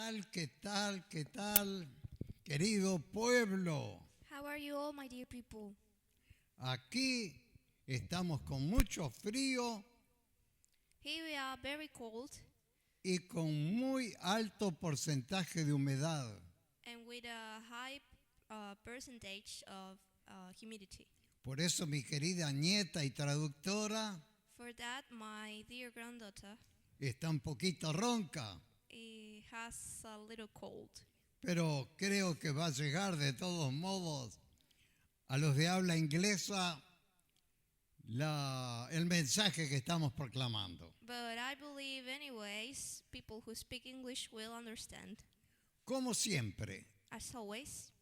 tal? ¿Qué tal? ¿Qué tal? Querido pueblo, How are you all, my dear people? aquí estamos con mucho frío Here we are, very cold y con muy alto porcentaje de humedad. and with a high percentage of humidity. Por eso mi querida nieta y traductora For that, my dear granddaughter está un poquito ronca, has a little cold. pero creo que va a llegar de todos modos a los de habla inglesa el mensaje que estamos proclamando. But I believe anyways, people who speak English will understand. Como siempre, As always,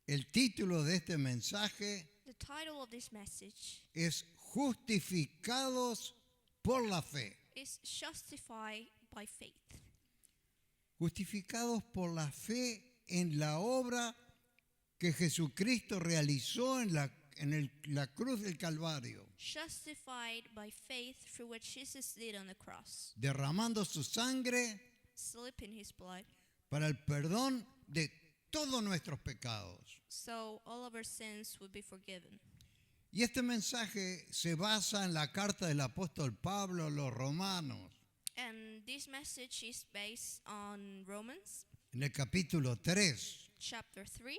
el título de este mensaje the title of this message es Justificados por la fe. is Justified by Faith. Justificados por la fe en la obra que Jesucristo realizó en la cruz del Calvario, Justified by faith through what Jesus did on the cross, derramando su sangre slipping his blood, para el perdón de todos nuestros pecados. so all of our sins would be forgiven. Y este mensaje se basa en la carta del apóstol Pablo a los romanos, And this message is based on Romans en el capítulo 3. chapter 3,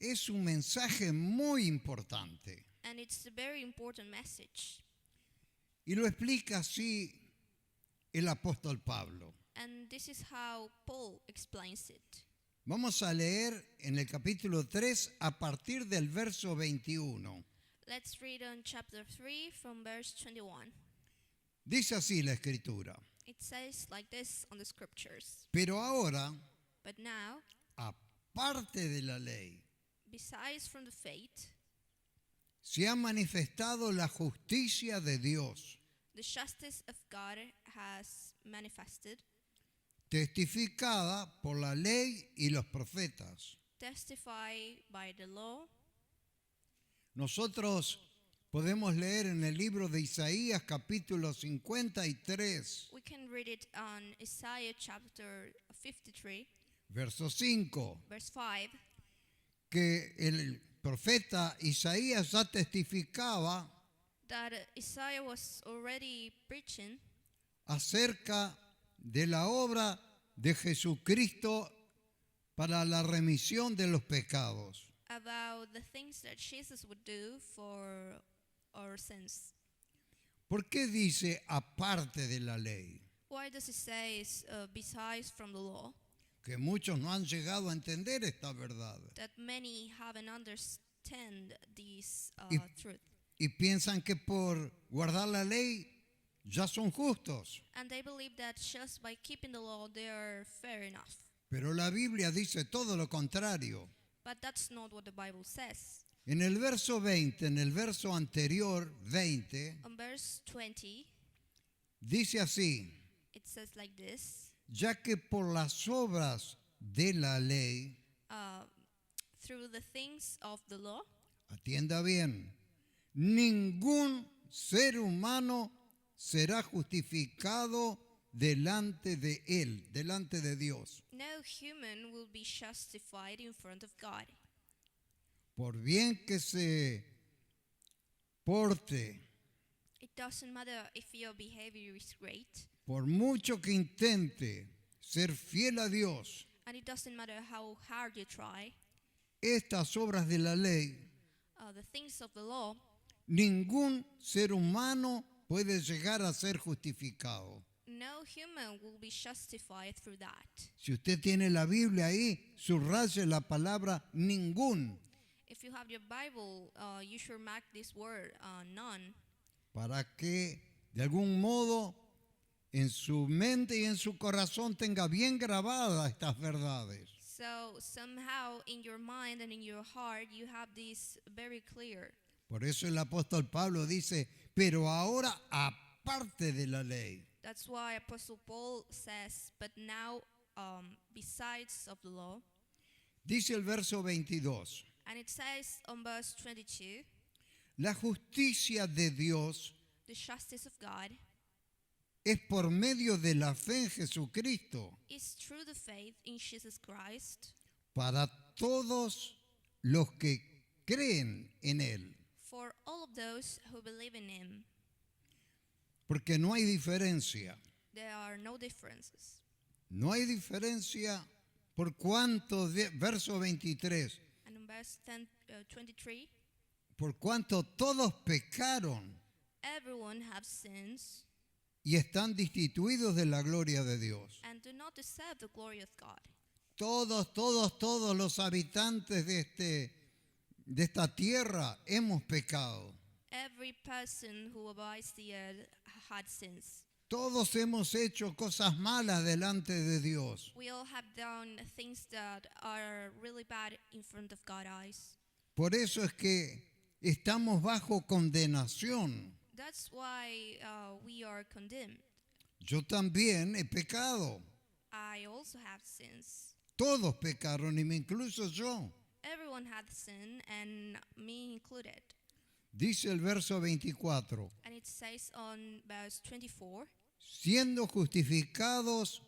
Es un mensaje muy importante and it's a very important message. y lo explica así el apóstol Pablo. And this is how Paul explains it. Vamos a leer en el capítulo 3 a partir del verso 21. Let's read on chapter 3 from verse 21. Dice así la escritura: It says like this on the scriptures. pero ahora, But now, aparte de la ley, besides from the faith, se ha manifestado la justicia de Dios, the justice of God has manifested, testificada por la ley y los profetas. testified by the law. Nosotros podemos leer en el libro de Isaías capítulo 53, We can read it on Isaiah chapter 53, verso 5, verse 5, que el profeta Isaías ya testificaba that Isaiah was already preaching acerca de la obra de Jesucristo para la remisión de los pecados. about the things that Jesus would do for our sins. ¿Por qué dice aparte de la ley? Why does it say besides from the law? Que muchos no han llegado a entender esta verdad That many haven't understand this Y- truth. y piensan que por guardar la ley ya son justos. And they believe that just by keeping the law, they are fair enough. Pero la Biblia dice todo lo contrario. But that's not what the Bible says. En el verso 20, en el verso anterior, 20, On verse 20, dice así: it says like this, ya que por las obras de la ley, through the things of the law, atienda bien, ningún ser humano será justificado delante de él, delante de Dios, no human will be justified in front of God. por bien que se porte, It doesn't matter if your behavior is great, por mucho que intente ser fiel a Dios. and it doesn't matter how hard you try, Estas obras de la ley, the things of the law, ningún ser humano puede llegar a ser justificado. no human will be justified through that. Si usted tiene la Biblia ahí, subraye la palabra ningún, If you have your Bible, you should mark this word, none, para que de algún modo en su mente y en su corazón tenga bien grabadas estas verdades. so somehow in your mind and in your heart you have this very clear. Por eso el apóstol Pablo dice, pero ahora aparte de la ley. That's why Apostle Paul says, but now besides of the law, Dice el verso 22, and it says on verse 22, la justicia de Dios the justice of God es por medio de la fe en Jesucristo is through the faith in Jesus Christ para todos los que creen en Él. for all of those who believe in him. Porque no hay diferencia. There are no differences. No hay diferencia por cuanto, verso 23, And in verse 23, por cuanto todos pecaron everyone have sins y están destituidos de la gloria de Dios. and do not deserve the glory of God. Todos los habitantes de esta tierra hemos pecado. Every person who abides the earth had sins. Todos hemos hecho cosas malas delante de Dios. We all have done things that are really bad in front of God's eyes. Por eso es que estamos bajo condenación. That's why we are condemned. Yo también he pecado. I also have sins. Todos pecaron y me incluyo yo. Everyone had sin, and me included. Dice el verso 24, And it says on verse 24, siendo justificados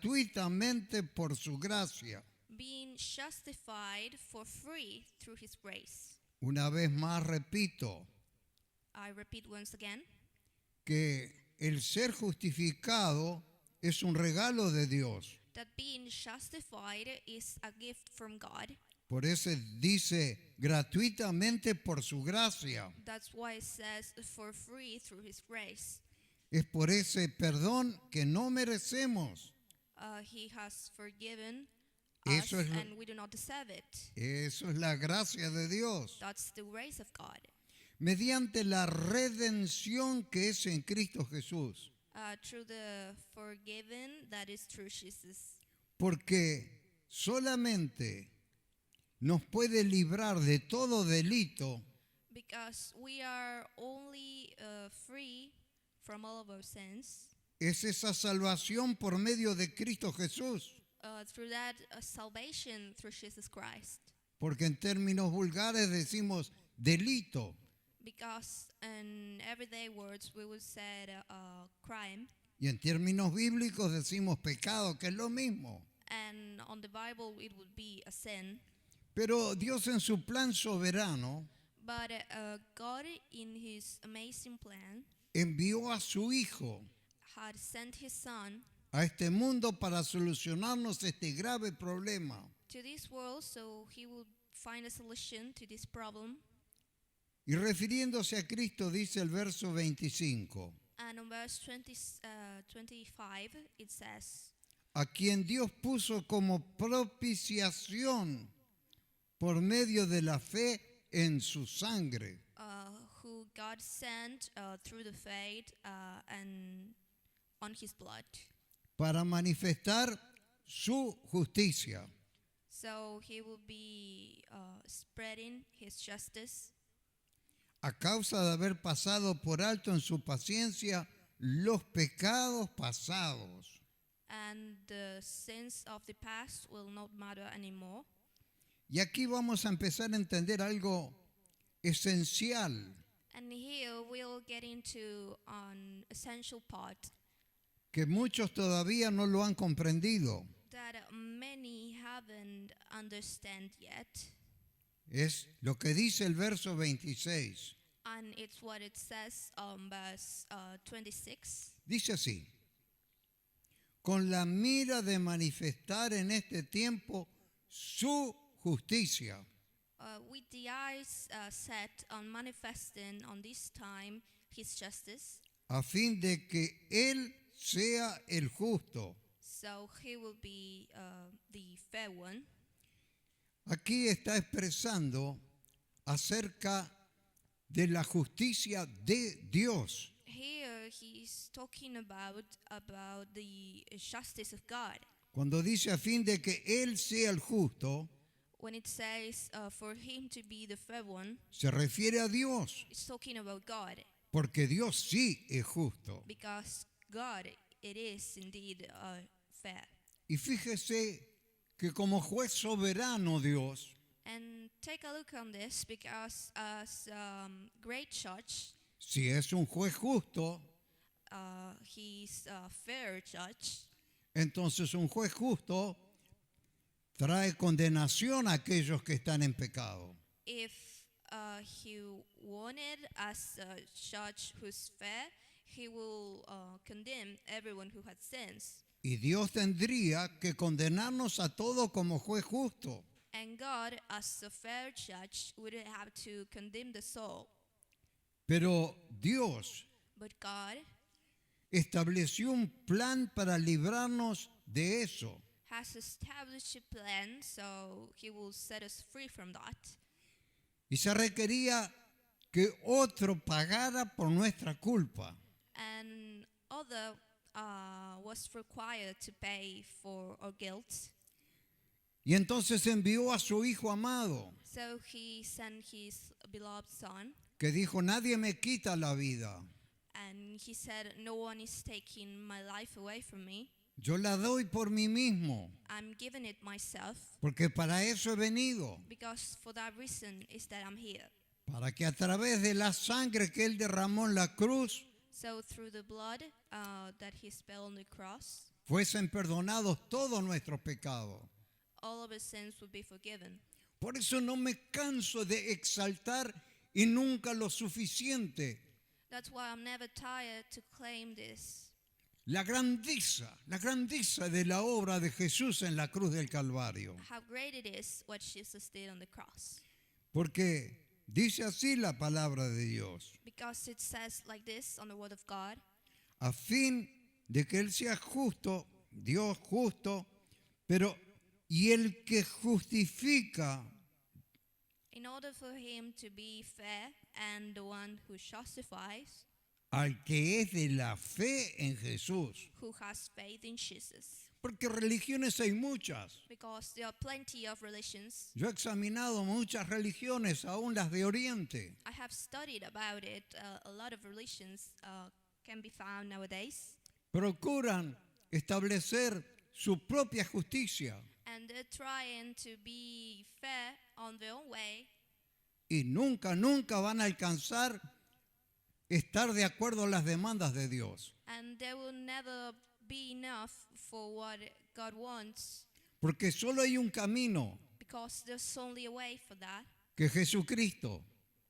gratuitamente por su gracia. being justified for free through his grace. Una vez más repito I repeat once again, que el ser justificado es un regalo de Dios. that being justified is a gift from God. Por eso dice gratuitamente por su gracia. That's why it says for free through his grace. Es por ese perdón que no merecemos. He has forgiven Eso us es lo- and we do not deserve it. Eso es la gracia de Dios. That's the grace of God. Mediante la redención que es en Cristo Jesús. Through the forgiven that is through Jesus. Porque solamente nos puede librar de todo delito Because we are only free from all of our sins. es esa salvación por medio de Cristo Jesús. Through that salvation through Jesus Christ. Porque en términos vulgares decimos delito. Because in everyday words we would say crime. Y en términos bíblicos decimos pecado, que es lo mismo. And on the Bible it would be a sin. Pero Dios en su plan soberano But God in his amazing plan envió a su Hijo had sent his son a este mundo para solucionarnos este grave problema. to this world so he would find a solution to this problem. Y refiriéndose a Cristo dice el verso 25, And on verse 25 it says, a quien Dios puso como propiciación por medio de la fe en su sangre. who God sent through the faith and on his blood. Para manifestar su justicia. So he will be spreading his justice A causa de haber pasado por alto en su paciencia los pecados pasados. and the sins of the past will not matter anymore. Y aquí vamos a empezar a entender algo esencial. And here we'll get into an essential part Que muchos todavía no lo han comprendido. that many haven't understand yet. Es lo que dice el verso 26. And it's what it says on verse 26. Dice así. Con la mira de manifestar en este tiempo su justicia. With the eyes set on manifesting on this time his justice, A fin de que Él sea el justo. so he will be the fair one. Aquí está expresando acerca de la justicia de Dios. Here he's talking about the justice of God. Cuando dice a fin de que Él sea el justo, When it says for him to be the fair one, se refiere a Dios, it's talking about God, porque Dios sí es justo. because God, it is indeed fair. Y fíjese que como juez soberano Dios, And take a look on this, because as great judge, si es un juez justo, he's a fair judge. Entonces un juez justo trae condenación a aquellos que están en pecado. If he wanted as a judge who's fair, he will condemn everyone who had sins. Y Dios tendría que condenarnos a todos como juez justo. And God, as a fair judge, would have to condemn the soul. Pero Dios But God estableció un plan para librarnos de eso. has established a plan, so he will set us free from that. Y se requería que otro pagara por nuestra culpa. And other was required to pay for our guilt. Y entonces envió a su Hijo amado, So he sent his beloved son, que dijo, nadie me quita la vida, and he said, no one is taking my life away from me. yo la doy por mí mismo, I'm giving it myself, porque para eso he venido, because for that reason is that I'm here. para que a través de la sangre que Él derramó en la cruz, So through the blood that he spilled on the cross, fuesen perdonados todos nuestros pecados. all of his sins would be forgiven. Por eso no me canso de exaltar y nunca lo suficiente That's why I'm never tired to claim this. la grandeza de la obra de Jesús en la cruz del Calvario. How great it is what Jesus did on the cross. Porque dice así la palabra de Dios, Because it says like this on the word of God, a fin de que Él sea justo, Dios justo, pero y el que justifica in order for him to be fair and the one who justifies, al que es de la fe en Jesús. who has faith in Jesus. Porque religiones hay muchas. Because there are plenty of religions. Yo he examinado muchas religiones, aún las de Oriente. I have studied about it. A lot of religions can be found nowadays. Procuran establecer su propia justicia And they're trying to be fair on their own way. y nunca van a alcanzar estar de acuerdo a las demandas de Dios. And there will never be enough for what God wants. Porque solo hay un camino, Because there's only a way for that. que es Jesucristo.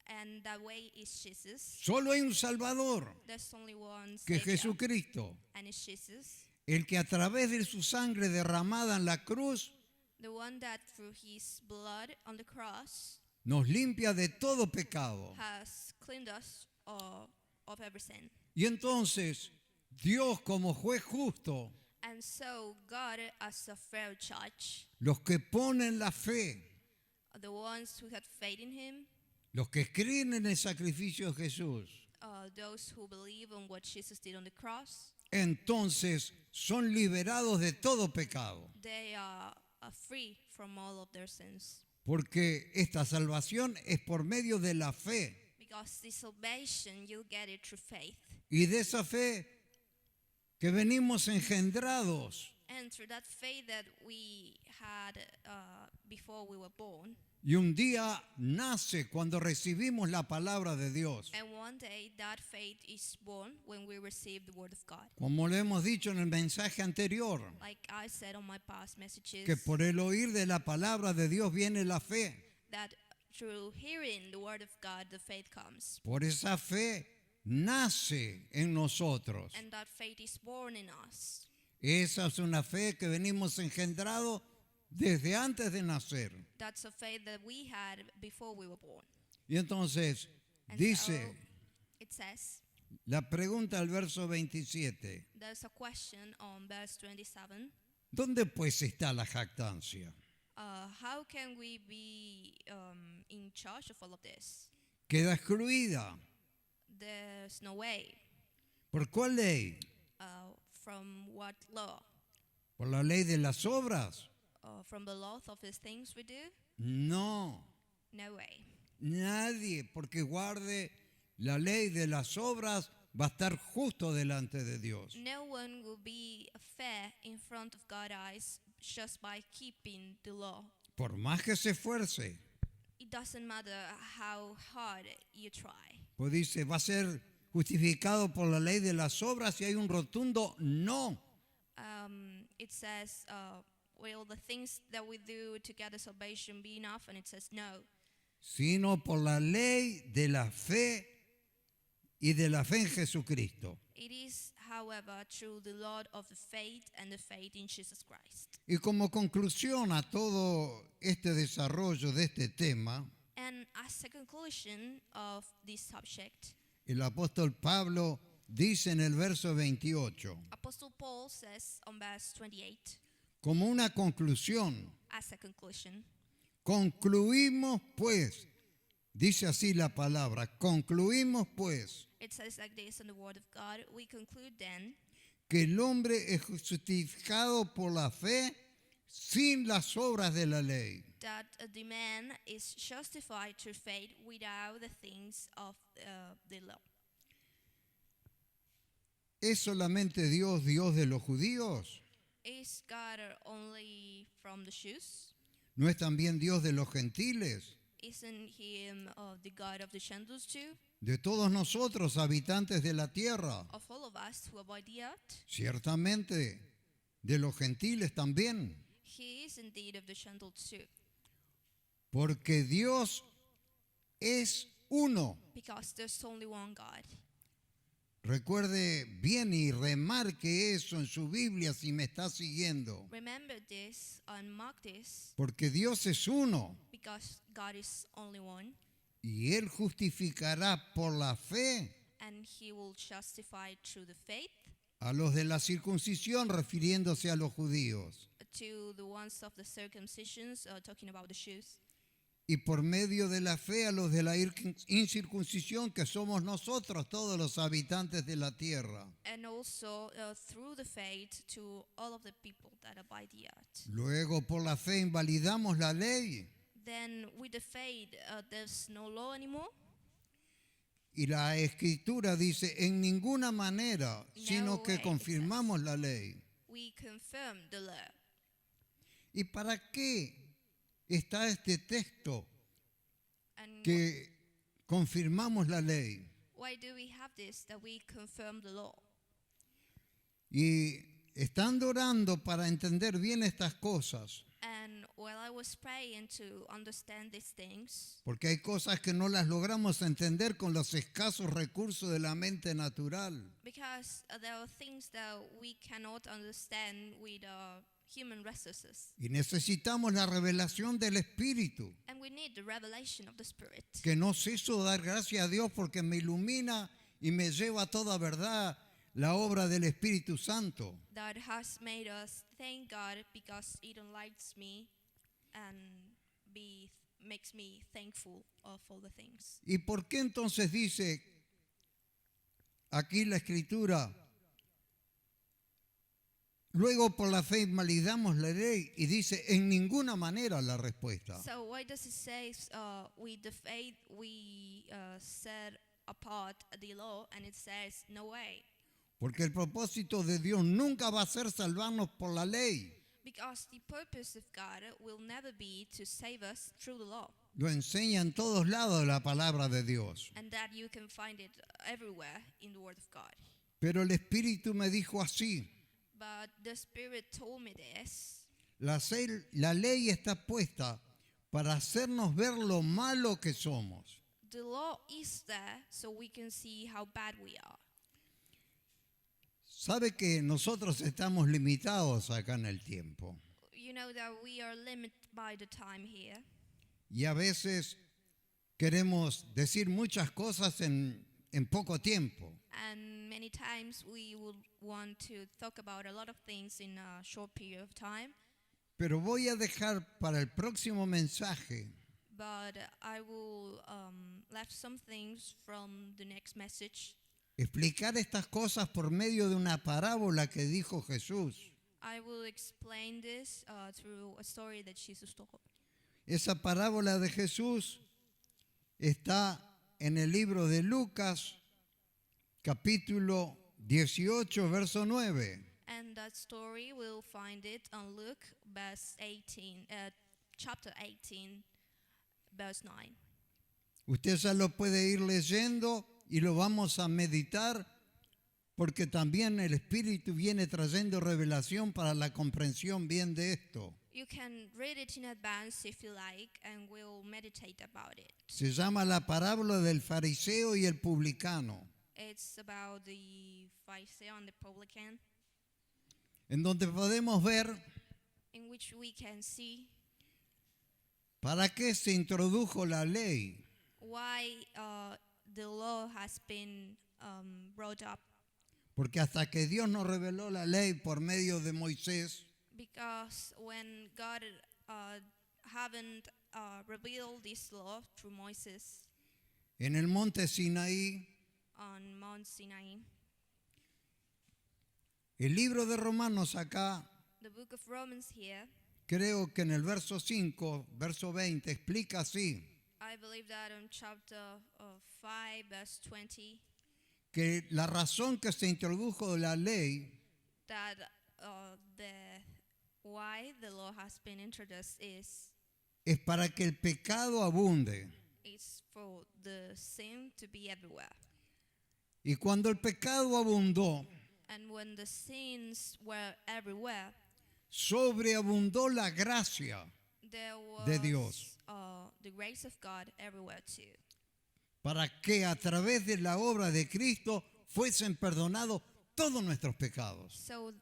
And that way is Jesus. Solo hay un Salvador, There's only one que es Savior. Jesucristo. And it's Jesus. El que a través de su sangre derramada en la cruz The one that through his blood on the cross nos limpia de todo pecado. has cleaned us of every sin. Y entonces Dios como juez justo, And so God, as a fair judge, los que ponen la fe, the ones who had faith in him, los que creen en el sacrificio de Jesús, those who believe on what Jesus did on the cross, entonces son liberados de todo pecado. they are free from all of their sins. Porque esta salvación es por medio de la fe. Because this salvation, you get it through faith. Y de esa fe que venimos engendrados. And through that faith that we had before we were born. Y un día nace cuando recibimos la palabra de Dios. And one day that faith is born when we receive the word of God. Como lo hemos dicho en el mensaje anterior, Like I said on my past messages, que por el oír de la palabra de Dios viene la fe. that through hearing the word of God, the faith comes. Por esa fe nace en nosotros. And that faith is born in us. Esa es una fe que venimos engendrados desde antes de nacer. That's a faith that we had before we were born. Y entonces And dice so it says, la pregunta al verso 27. there's a question on verse 27. ¿Dónde pues está la jactancia? How can we be in charge of all of this? Queda excluida. There's no way. ¿Por cuál ley? From what law? ¿Por la ley de las obras? From the law of these things we do? No, No way. nadie, porque guarde la ley de las obras va a estar justo delante de Dios. No one will be fair in front of God's eyes just by keeping the law. Por más que se esfuerce, It doesn't matter how hard you try. pues dice, va a ser justificado por la ley de las obras, y hay un rotundo no. It says, will the things that we do to get the salvation be enough? And it says no. Sino por la ley de la fe y de la fe en Jesucristo. It is, however, through the Lord of the faith and the faith in Jesus Christ. Y como conclusión a todo este desarrollo de este tema, And as a conclusion of this subject, el apóstol Pablo dice en el verso 28, Apostle Paul says on verse 28, como una conclusión, as a conclusion, concluimos pues, dice así la palabra, concluimos pues it says like this in the Word of God, we conclude then que el hombre es justificado por la fe sin las obras de la ley. that the man is justified through faith without the things of the law. ¿Es solamente Dios, Dios de los judíos? Is God only from the Jews? ¿No es también Dios de los gentiles? Isn't he the God of the Gentiles too? De todos nosotros, habitantes de la tierra. Of all of us who abide the earth? Ciertamente, de los gentiles también. He is indeed of the Gentiles too. Porque Dios es uno. Because there's only one God. Recuerde bien y remarque eso en su Biblia si me está siguiendo. Remember this and mark this, Porque Dios es uno. because God is only one, Y Él justificará por la fe and he will justify through the faith a los de la circuncisión, refiriéndose a los judíos. to the ones of the circumcisions, talking about the Jews, Y por medio de la fe a los de la incircuncisión, que somos nosotros, todos los habitantes de la tierra. and also through the faith to all of the people that abide the earth. Luego por la fe invalidamos la ley. Then with the faith, there's no law anymore. Y la Escritura dice, en ninguna manera, No sino que way, it confirmamos says. la ley. We confirm the law. ¿Y para qué está este texto And que confirmamos la ley? why do we have this, that we confirm the law? Y estando orando para entender bien estas cosas, And while I was praying to understand these things, porque hay cosas que no las logramos entender con los escasos recursos de la mente natural. because there are things that we cannot understand with human resources. Y necesitamos la revelación del Espíritu, And we need the revelation of the Spirit. que nos hizo dar gracias a Dios porque me ilumina y me lleva a toda verdad la obra del Espíritu Santo. That has made us thank God because it enlightens me and makes me thankful of all the things. ¿Y por qué entonces dice aquí la Escritura? Luego por la fe invalidamos la ley, y dice en ninguna manera la respuesta. So why does it say with the faith we set apart the law, and it says no way? Porque el propósito de Dios nunca va a ser salvarnos por la ley. Because the purpose of God will never be to save us through the law. Lo enseña en todos lados la palabra de Dios. And that you can find it everywhere in the Word of God. Pero el Espíritu me dijo así: But the Spirit told me this. la ley está puesta para hacernos ver lo malo que somos. The law is there so we can see how bad we are. Sabe que nosotros estamos limitados acá en el tiempo. You know that we are limited by the time here. Y a veces queremos decir muchas cosas en poco tiempo. And many times we would want to talk about a lot of things in a short period of time. Pero voy a dejar para el próximo mensaje But I will left some things from the next message. explicar estas cosas por medio de una parábola que dijo Jesús. I will explain this through a story that Jesus told. Esa parábola de Jesús está en el libro de Lucas, capítulo 18, verso 9. And that story, we'll find it on Luke, chapter 18, verse 9. Usted ya lo puede ir leyendo y lo vamos a meditar porque también el Espíritu viene trayendo revelación para la comprensión bien de esto. You can read it in advance if you like, and we'll meditate about it. Se llama la parábola del fariseo y el publicano, It's about the Pharisee and the publican, en donde podemos ver in which we can see para qué se introdujo la ley. why the law has been brought up. Porque hasta que Dios nos reveló la ley por medio de Moisés, Because when God haven't revealed this law through Moses en el monte Sinaí, on Mount Sinai, el libro de Romanos acá, the book of Romans here, creo que en el verso 5, verso 20, explica así, I believe that on chapter 5, verse 20, que la razón que se introdujo la ley that why the law has been introduced is para que el pecado abunde. for the sin to be everywhere. Y cuando el pecado abundó, And when the sins were everywhere, sobreabundó la gracia there was de Dios, the grace of God everywhere too. para que a través de la obra de Cristo fuesen perdonados todos nuestros pecados. So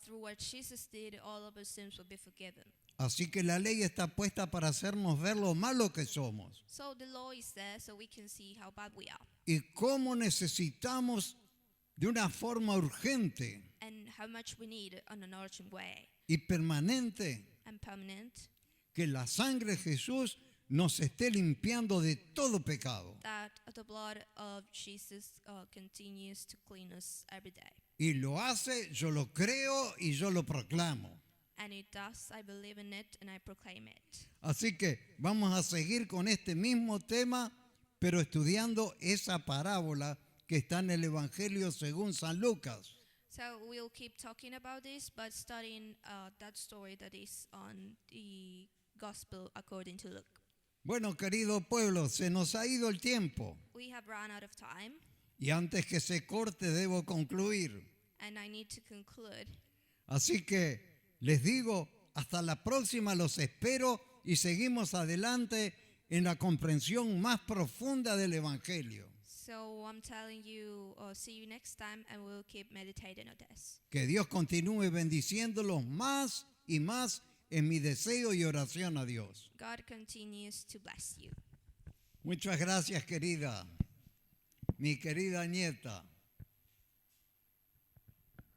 through what Jesus did, all of our sins will be forgiven. Así que la ley está puesta para hacernos ver lo malo que somos So the law is there so we can see how bad we are y cómo necesitamos de una forma urgente and how much we need on an urgent way y permanente and permanent, que la sangre de Jesús nos esté limpiando de todo pecado. that the blood of Jesus continues to clean us every day. Y lo hace, yo lo creo y yo lo proclamo. And it does. I believe in it and I proclaim it. Así que vamos a seguir con este mismo tema, pero estudiando esa parábola que está en el Evangelio según San Lucas. So we'll keep talking about this, but studying that story that is on the Gospel according to Luke. Bueno, querido pueblo, se nos ha ido el tiempo We have run out of time, y antes que se corte debo concluir. and I need to conclude. Así que les digo, hasta la próxima, los espero y seguimos adelante en la comprensión más profunda del Evangelio. So I'm telling you, see you next time, and we'll keep meditating on this. Que Dios continúe bendiciéndolos más y más en mi deseo y oración a Dios. God continues to bless you. Muchas gracias, querida, mi querida nieta.